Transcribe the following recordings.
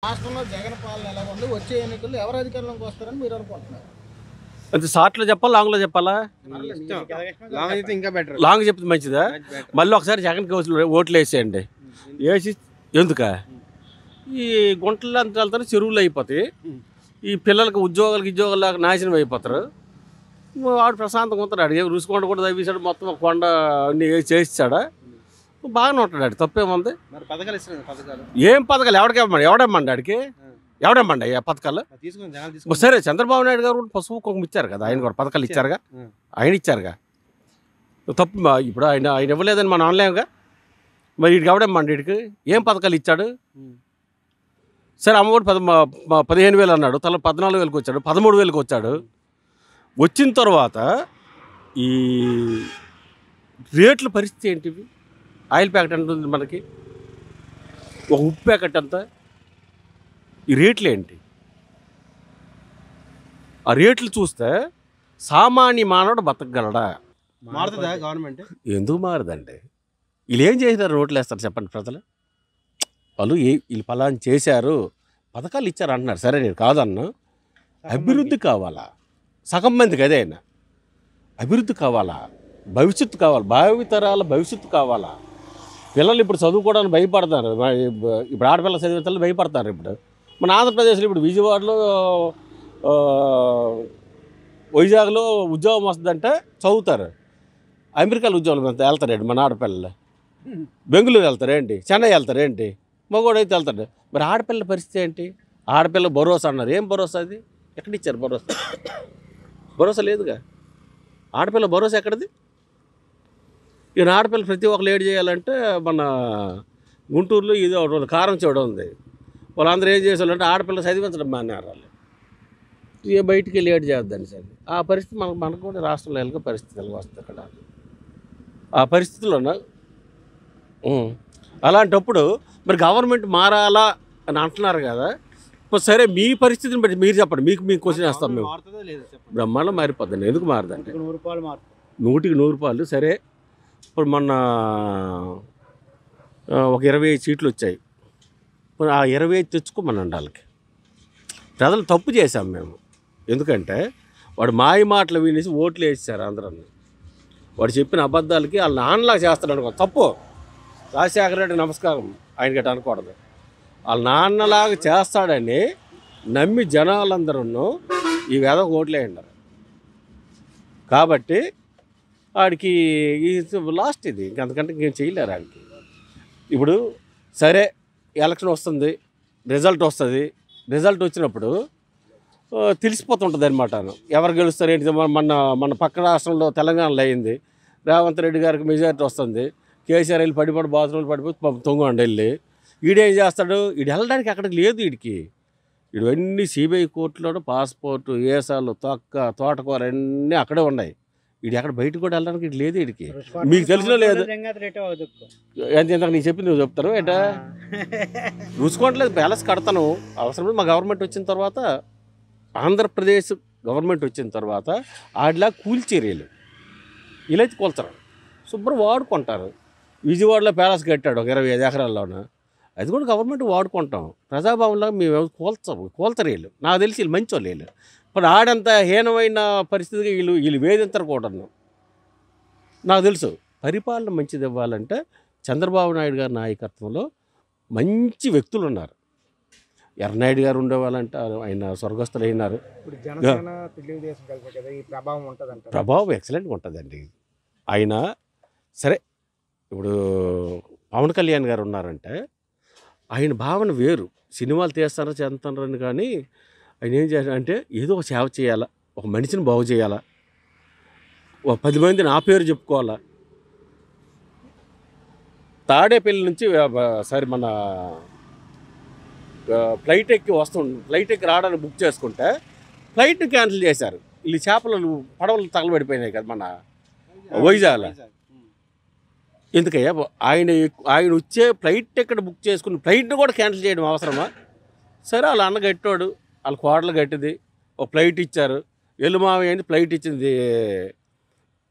రాష్ట్రంలో జగన్ పాలన ఎలా ఉంది? వచ్చే ఎన్నికల్లో ఎవరు అధికారంలోకి వస్తారని మీరు అనుకుంటున్నారు? అది షార్ట్లో చెప్పాలా లాంగ్లో చెప్పాలా? ఇంకా బెటర్. లాంగ్ చెప్తే మంచిదా? మళ్ళీ ఒకసారి జగన్కి ఓట్లు వేసేయండి. వేసి ఎందుక ఈ గుంటలు అంత వెళ్తారు, చెరువులు అయిపోతాయి. ఈ పిల్లలకి ఉద్యోగాలకు నాశనం అయిపోతారు. వాడు ప్రశాంతంగా ఉంటాడు. అడిగే రుసుకొండ కూడా తవ్వేశాడు, మొత్తం కొండ అన్ని చేసాడా బాగానే ఉంటాడు. తప్పేముంది? ఏం పథకాలు ఎవడేమ్మండి ఆడికి? ఎవడేమ్మండి ఆ పథకాలు? సరే, చంద్రబాబు నాయుడు గారు కూడా పసుపు కుంకుమ ఇచ్చారు కదా, ఆయన కూడా పథకాలు ఇచ్చారుగా, ఆయన ఇచ్చారుగా. తప్పు ఇప్పుడు ఆయన ఇవ్వలేదని మనం అనలేముగా. మరి వీడికి ఎవడేమ్మండి? వీడికి ఏం పథకాలు ఇచ్చాడు? సరే, అమ్మఒడి 15,000 అన్నాడు, 14,000కి వచ్చాడు, 13,000కి వచ్చాడు. వచ్చిన తర్వాత ఈ రేట్ల పరిస్థితి ఏంటివి? ఆయిల్ ప్యాకెట్ ఎంత ఉంది మనకి? ఒక ఉప్పు ప్యాకెట్ ఎంత? ఈ రేట్లు ఏంటి? ఆ రేట్లు చూస్తే సామాన్య మానవుడు బతకగలడా? మారుతుందా గవర్నమెంట్? ఎందుకు మారదండి? వీళ్ళు ఏం చేసినారు? రోడ్లు వేస్తారు చెప్పండి ప్రజలు. వీళ్ళు ఫలాన్ని చేశారు, పథకాలు ఇచ్చారు అంటున్నారు. సరే, నేను కాదన్నా. అభివృద్ధి కావాలా? సగం మందికి అదే అయినా అభివృద్ధి కావాలా? భవిష్యత్తు కావాలి, భావితరాల భవిష్యత్తు కావాలా? పిల్లలు ఇప్పుడు చదువుకోవడానికి భయపడతారు. ఇప్పుడు ఆడపిల్ల చదివించాలని భయపడతారు. ఇప్పుడు మన ఆంధ్రప్రదేశ్లో ఇప్పుడు విజయవాడలో వైజాగ్లో ఉద్యోగం వస్తుందంటే చదువుతారు. అమెరికాలో ఉద్యోగం వెళ్తారేంటి మన ఆడపిల్లలు? బెంగళూరు వెళ్తారేంటి? చెన్నై వెళ్తారేంటి? మగోడు అయితే వెళ్తాడు. మరి ఆడపిల్ల పరిస్థితి ఏంటి? ఆడపిల్ల భరోసా అన్నారు. ఏం భరోసా అది? ఎక్కడిచ్చారు భరోసా? భరోసా లేదుగా. ఆడపిల్ల భరోసా ఎక్కడిది? ఈయన ఆడపిల్ల ప్రతి ఒక్కరు ఏడు చేయాలంటే మన గుంటూరులో ఇది ఒకటి కారం చూడ ఉంది. వాళ్ళందరూ ఏం చేసేవాళ్ళంటే ఆడపిల్ల చదివించడం మానేరు వాళ్ళు. ఇక బయటికి వెళ్ళి ఏడు చేద్దాన్ని సరే. ఆ పరిస్థితి మనకు కూడా రాష్ట్రంలో వెళ్ళక పరిస్థితులు వస్తాయి అక్కడ. ఆ పరిస్థితుల్లో అలాంటప్పుడు మరి గవర్నమెంట్ మారాలా అని అంటున్నారు కదా. సరే, మీ పరిస్థితిని బట్టి మీరు చెప్పండి. మీకు క్వశ్చన్ వేస్తాం మేము. బ్రహ్మాండం మారిపోద్దండి. ఎందుకు మారదండి? 100కి 100 రూపాయలు. సరే, ఇప్పుడు మొన్న ఒక 25 సీట్లు వచ్చాయి. ఇప్పుడు ఆ 25 తెచ్చుకోమనండి వాళ్ళకి. ప్రజలు తప్పు చేశాం మేము. ఎందుకంటే వాడు మాయ మాటలు వినేసి ఓట్లు వేసేసారు అందరూ. వాడు చెప్పిన అబద్ధాలకి వాళ్ళ నాన్నలా చేస్తాడు అనుకో. తప్పు. రాజశేఖర రెడ్డి నమస్కారం, ఆయనకి అనకూడదు. వాళ్ళ నాన్నలాగా చేస్తాడని నమ్మి జనాలందరూ ఈ వేద ఓట్లు వేయండారు. కాబట్టి వాడికి లాస్ట్ ఇది. ఇంకంతకంటే ఇంకేం చేయలేరు ఆయనకి. ఇప్పుడు సరే, ఎలక్షన్ వస్తుంది, రిజల్ట్ వస్తుంది. రిజల్ట్ వచ్చినప్పుడు తెలిసిపోతుంటుంది అనమాట. ఎవరు గెలుస్తారు ఏంటి? మన పక్క రాష్ట్రంలో తెలంగాణలో అయింది. రేవంత్ రెడ్డి గారికి మెజారిటీ వస్తుంది. కేసీఆర్ వెళ్ళి పడిపోయి బాత్రూమ్లు పడిపోయి తొంగండి వెళ్ళి. ఈడేం చేస్తాడు? ఈడు వెళ్ళడానికి అక్కడికి లేదు. వీడికి అన్నీ సిబిఐ కోర్టులో పాస్పోర్టు, ఏసాలు, తోటకూర అన్నీ అక్కడే ఉన్నాయి. వీడు ఎక్కడ బయటకు కూడా వెళ్ళడానికి ఇటు లేదు. వీడికి మీకు తెలిసినా లేదు. ఎంత నీకు చెప్పి నువ్వు చెప్తారు ఏంటా? చూసుకోవట్లేదు. ప్యాలెస్ కడతాను అవసరం. మా గవర్నమెంట్ వచ్చిన తర్వాత, ఆంధ్రప్రదేశ్ గవర్నమెంట్ వచ్చిన తర్వాత ఆడిలా కూల్చేరియలు ఇలా కూల్చరు. శుభ్రం వాడుకుంటారు. విజయవాడలో ప్యాలెస్ కట్టాడు ఒక 25 ఎకరాల్లోన. అది కూడా గవర్నమెంట్ వాడుకుంటాం. ప్రజాభవన్లో మేము కూల్చరు వీళ్ళు. నాకు తెలిసి వీళ్ళు మంచి వాళ్ళు. ఇప్పుడు ఆడంత హీనమైన పరిస్థితికి వీళ్ళు వేధించరు కూడా. నాకు తెలుసు. పరిపాలన మంచిది ఇవ్వాలంటే చంద్రబాబు నాయుడు గారి నాయకత్వంలో మంచి వ్యక్తులు ఉన్నారు. ఎర్రనాయుడు గారు ఉండేవాళ్ళంటే ఆయన స్వర్గస్థులు అయినారు. ప్రభావం ఎక్సలెంట్గా ఉంటుందండి. ఆయన సరే, ఇప్పుడు పవన్ కళ్యాణ్ గారు ఉన్నారంటే ఆయన భావన వేరు. సినిమాలు తీస్తారో చేస్తారని కానీ ఆయన ఏం చేయాలంటే ఏదో ఒక సేవ చేయాలా, ఒక మనిషిని బాగు చేయాలా, ఒక 10 మంది నా పేరు చెప్పుకోవాలా. తాడేపల్లి నుంచి సరే మన ఫ్లైట్ ఎక్కి రావడానికి బుక్ చేసుకుంటే ఫ్లైట్ క్యాన్సిల్ చేశారు. వీళ్ళు చేపలు పడవలు తగలబడిపోయినాయి కదా మన వైజాగ్లో. ఎందుకయ్యా ఆయన వచ్చే ఫ్లైట్ టికెట్ బుక్ చేసుకుని ఫ్లైట్ని కూడా క్యాన్సిల్ చేయడం అవసరమా? సరే, వాళ్ళ అన్న కట్టాడు, వాళ్ళ కోడలు కట్టింది, ఒక ఫ్లైట్ ఇచ్చారు. ఎల్లుమావి అని ఫ్లైట్ ఇచ్చింది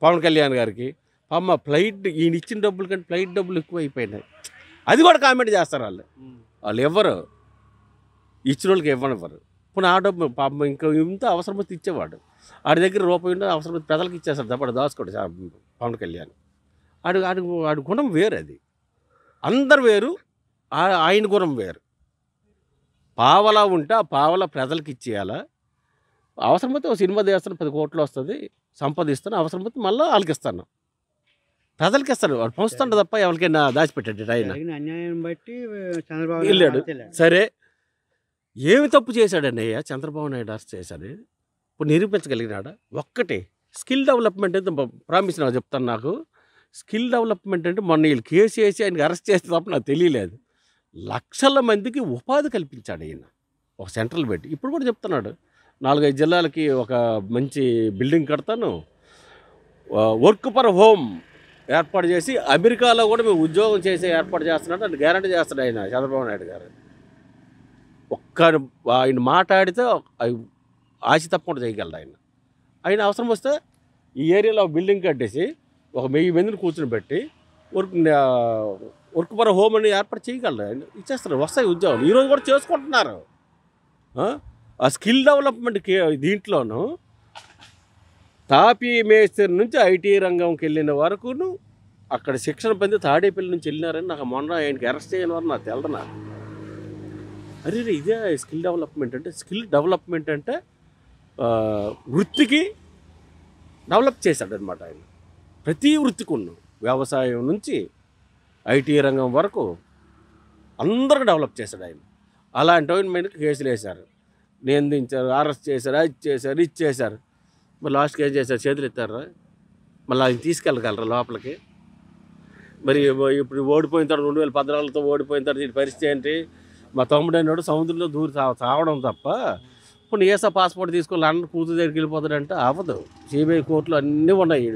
పవన్ కళ్యాణ్ గారికి. అమ్మ ఫ్లైట్ ఈయన ఇచ్చిన డబ్బులు కంటే ఫ్లైట్ డబ్బులు ఎక్కువ అయిపోయినాయి. అది కూడా కామెంట్ చేస్తారు వాళ్ళు. వాళ్ళు ఎవ్వరు ఇచ్చిన వాళ్ళకి ఇవ్వనివ్వరు. పోనీ ఆ డబ్బు పాపం ఇంకా ఇంత అవసరమైతే ఇచ్చేవాడు. ఆడి దగ్గర రూపాయి ఉంటే అవసరమైతే ప్రజలకు ఇచ్చేస్తాడు తప్ప దాచుకోడు పవన్ కళ్యాణ్. ఆడు గుణం వేరు, అది అందరు వేరు, ఆయన గుణం వేరు. పావలా ఉంటే ఆ పావలా ప్రజలకు ఇచ్చేయాలా, అవసరమైతే ఒక సినిమా తీస్తాను 10 కోట్లు వస్తుంది సంపాదిస్తాను, అవసరమైతే మళ్ళీ వాళ్ళకి ఇస్తాను, ప్రజలకి ఇస్తాను. వాడు పంచుతాడు తప్ప ఎవరికైనా దాచిపెట్టాడు ఆయన. అన్యాయం బట్టి చంద్రబాబు వెళ్ళాడు. సరే, ఏమి తప్పు చేశాడండి అయ్యా చంద్రబాబు నాయుడు అరెస్ట్ చేశాడు? ఇప్పుడు నిరూపించగలిగినాడా? ఒక్కటే స్కిల్ డెవలప్మెంట్ అయితే ప్రామిస్ నాకు చెప్తాను. నాకు స్కిల్ డెవలప్మెంట్ అంటే మొన్న వీళ్ళు కేసు వేసి ఆయనకి అరెస్ట్ చేస్తే తప్ప నాకు తెలియలేదు. లక్షల మందికి ఉపాధి కల్పించాడు ఆయన ఒక సెంట్రల్ పెట్టి. ఇప్పుడు కూడా చెప్తున్నాడు 4-5 జిల్లాలకి ఒక మంచి బిల్డింగ్ కడతాను, వర్క్ ఫర్ హోమ్ ఏర్పాటు చేసి అమెరికాలో కూడా మేము ఉద్యోగం చేసే ఏర్పాటు చేస్తున్నాడు అని గ్యారంటీ చేస్తాడు ఆయన చంద్రబాబు నాయుడు గారు. ఆయన మాట్లాడితే ఆశ తప్పకుండా చేయగలడు ఆయన. ఆయన అవసరం వస్తే ఈ ఏరియాలో బిల్డింగ్ కట్టేసి ఒక 1000 మందిని కూర్చుని పెట్టి వర్క్ ఫర్ హోమ్ అని ఏర్పాటు చేయగలరు. ఆయన ఇచ్చేస్తారు, వస్తాయి ఉద్యోగాలు. ఈరోజు కూడా చేసుకుంటున్నారు. ఆ స్కిల్ డెవలప్మెంట్ దీంట్లోనూ తాపీ మేస్త్రి నుంచి ఐటీ రంగంకి వెళ్ళిన వరకును అక్కడ శిక్షణ పొంది తాడేపల్లి నుంచి వెళ్ళినారని నాకు మొన్న ఆయనకి అరెస్ట్ అయిన వారు నాకు తెలదు. నాకు అరే ఇదే స్కిల్ డెవలప్మెంట్ అంటే. స్కిల్ డెవలప్మెంట్ అంటే వృత్తికి డెవలప్ చేశాడు అనమాట ఆయన. ప్రతి వృత్తికి ఉన్న వ్యవసాయం నుంచి ఐటీ రంగం వరకు అందరూ డెవలప్ చేశాడు ఆయన. అలాంటి ఆయన మీద కేసులు వేశారు, నిందించారు, అరెస్ట్ చేశారు, అది చేశారు, ఇది చేశారు. మరి లాస్ట్కి ఏం చేశారు? చేతులు ఎత్తారా? మళ్ళీ ఆయన తీసుకెళ్ళగలరా లోపలికి? మరి ఇప్పుడు ఓడిపోయిన తర్వాత 2014తో ఓడిపోయిన తర్వాత ఈ పరిస్థితి ఏంటి? మా తమ్ముడు అన్నాడు సముద్రంలో దూరి చావడం తప్ప ఇప్పుడు ఏసా పాస్పోర్ట్ తీసుకొని లండన్ కూతురు దగ్గరికి వెళ్ళిపోతాడంటే అవ్వదు. సిబిఐ కోర్టులు అన్నీ ఉన్నాయి.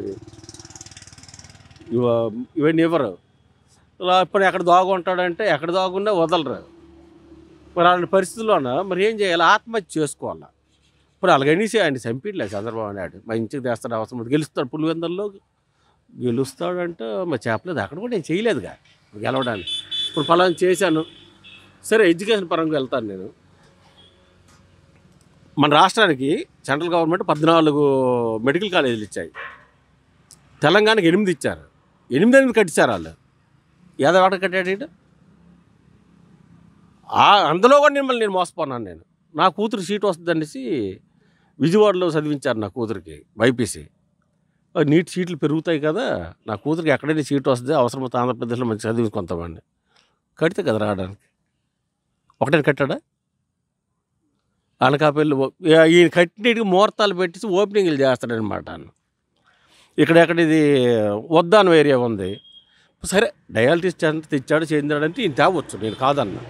ఇవన్నీ ఇవ్వరు. ఇప్పుడు ఎక్కడ దాగుంటాడంటే ఎక్కడ దాగున్నా వదలరు. మరి అలాంటి పరిస్థితుల్లోన మరి ఏం చేయాలి? ఆత్మహత్య చేసుకోవాలి. ఇప్పుడు అలాగనేసి ఆయన చంపిట్లేదు చంద్రబాబు నాయుడు. మంచిగా తెస్తాడు, అవసరం గెలుస్తాడు, పులివెందల్లో గెలుస్తాడంటే మరి చెప్పలేదు. అక్కడ కూడా నేను చేయలేదుగా గెలవడానికి. ఇప్పుడు ఫలానా చేశాను, సరే ఎడ్యుకేషన్ పరంగా వెళ్తాను నేను. మన రాష్ట్రానికి సెంట్రల్ గవర్నమెంట్ 14 మెడికల్ కాలేజీలు ఇచ్చాయి, తెలంగాణకి 8 ఇచ్చారు. 8 కట్టించారు వాళ్ళు. ఏదో కట్టాడు. అందులో కూడా నేను మోసపోన్నాను. నేను నా కూతురు సీట్ వస్తుంది అనేసి విజయవాడలో చదివించారు నా కూతురికి బైపీసీ. నీట్ సీట్లు పెరుగుతాయి కదా, నా కూతురికి ఎక్కడైనా సీట్ వస్తుంది, అవసరమైతే ఆంధ్రప్రదేశ్లో మంచి చదివి కొంతమంది కడితే కదా రావడానికి. ఒకటే కట్టాడా? అనకాపల్లి ఈయన కట్టినటికి ముహూర్తాలు పెట్టేసి ఓపెనింగ్లు చేస్తాడనమాట. ఇక్కడెక్కడ ఇది వద్దాను ఏరియా ఉంది, సరే డయాలిసిస్ సెంటర్ తెచ్చాడు చెందాడంటే ఈయన తేవచ్చు, నేను కాదన్నా.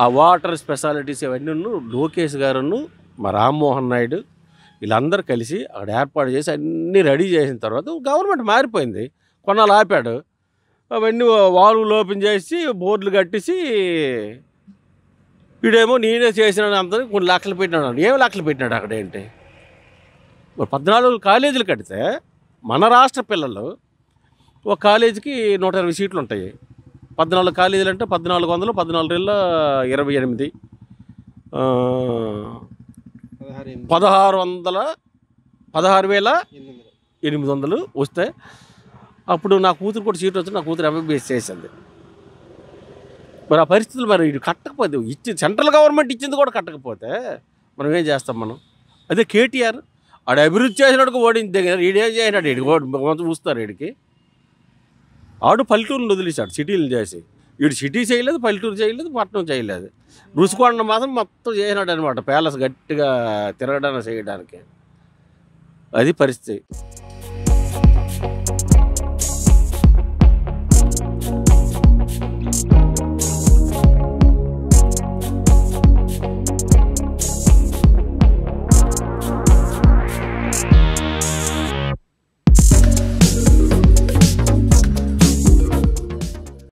ఆ వాటర్ స్పెషాలిటీస్ ఇవన్నీ లోకేష్ గారును మా రామ్మోహన్ నాయుడు వీళ్ళందరూ కలిసి అక్కడ ఏర్పాటు చేసి అన్నీ రెడీ చేసిన తర్వాత గవర్నమెంట్ మారిపోయింది. కొన్నాళ్ళు ఆపాడు, అవన్నీ వాల్వులు ఓపెన్ చేసి బోర్డులు కట్టేసి వీడేమో నేనే చేసినాడు అంత కొన్ని లక్షలు పెట్టినాడు. ఏమి లక్షలు పెట్టినాడు అక్కడ ఏంటి? 14 కాలేజీలు కడితే మన రాష్ట్ర పిల్లలు ఒక కాలేజీకి 120 సీట్లు ఉంటాయి. 14 కాలేజీలు అంటే 1400, 14 28 16,800 వస్తే అప్పుడు నా కూతురు కూడా సీట్ వచ్చి నా కూతురు ఎంబీబీఎస్ చేసింది. మరి ఆ పరిస్థితులు మరి ఇది కట్టకపోతే సెంట్రల్ గవర్నమెంట్ ఇచ్చింది కూడా కట్టకపోతే మనం ఏం చేస్తాం? మనం అదే కేటీఆర్ ఆడ అభివృద్ధి చేసినాడుకు ఓడింది దగ్గర ఈడేం చేసినాడు, వీడికి చూస్తారు. వీడికి ఆడు పల్లెటూరుని వదిలేశాడు సిటీలు చేసి. వీడు సిటీ చేయలేదు, పల్లెటూరు చేయలేదు, పట్టణం చేయలేదు. రుచికొండ మాత్రం మొత్తం చేసినాడు అనమాట, ప్యాలెస్ గట్టిగా తిరగడానికి చేయడానికి. అది పరిస్థితి.